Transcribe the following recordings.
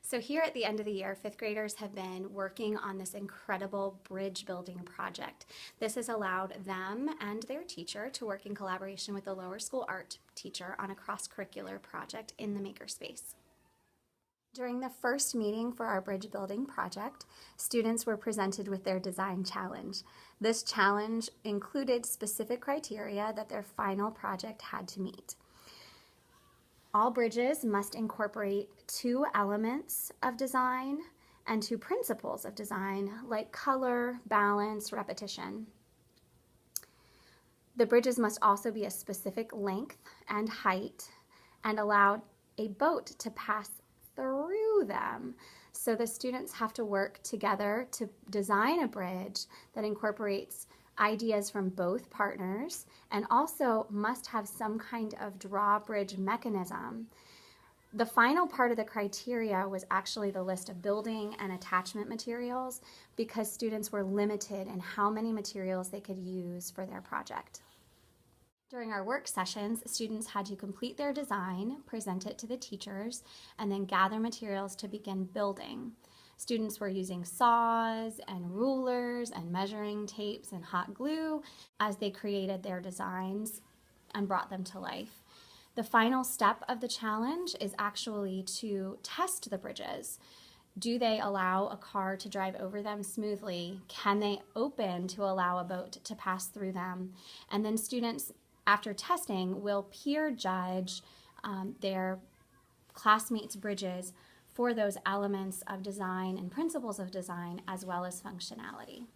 So here at the end of the year, fifth graders have been working on this incredible bridge building project. This has allowed them and their teacher to work in collaboration with the lower school art teacher on a cross-curricular project in the MakerSpace. During the first meeting for our bridge building project, students were presented with their design challenge. This challenge included specific criteria that their final project had to meet. All bridges must incorporate 2 elements of design and 2 principles of design, like color, balance, repetition. The bridges must also be a specific length and height and allow a boat to pass through them. So the students have to work together to design a bridge that incorporates ideas from both partners and also must have some kind of drawbridge mechanism. The final part of the criteria was actually the list of building and attachment materials because students were limited in how many materials they could use for their project. During our work sessions, students had to complete their design, present it to the teachers, and then gather materials to begin building. Students were using saws and rulers and measuring tapes and hot glue as they created their designs and brought them to life. The final step of the challenge is actually to test the bridges. Do they allow a car to drive over them smoothly? Can they open to allow a boat to pass through them? And then students, after testing, will peer judge their classmates' bridges for those elements of design and principles of design as well as functionality.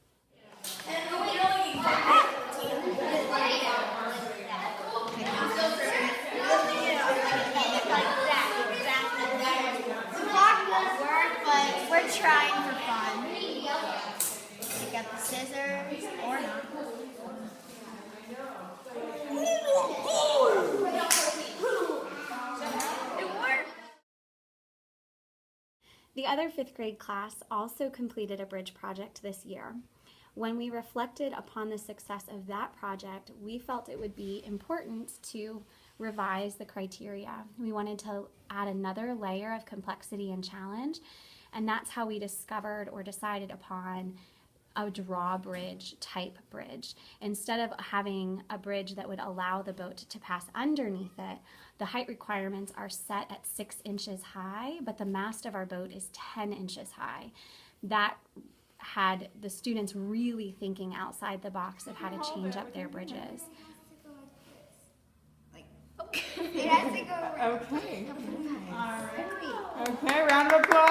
We're trying for fun. Pick up the scissors or not. The other fifth grade class also completed a bridge project this year. When we reflected upon the success of that project, we felt it would be important to revise the criteria. We wanted to add another layer of complexity and challenge, and that's how we discovered or decided upon a drawbridge type bridge. Instead of having a bridge that would allow the boat to pass underneath it, the height requirements are set at 6 inches high, but the mast of our boat is 10 inches high. That had the students really thinking outside the box of how to change up their bridges. It has to go Okay. All right. Okay, round of applause.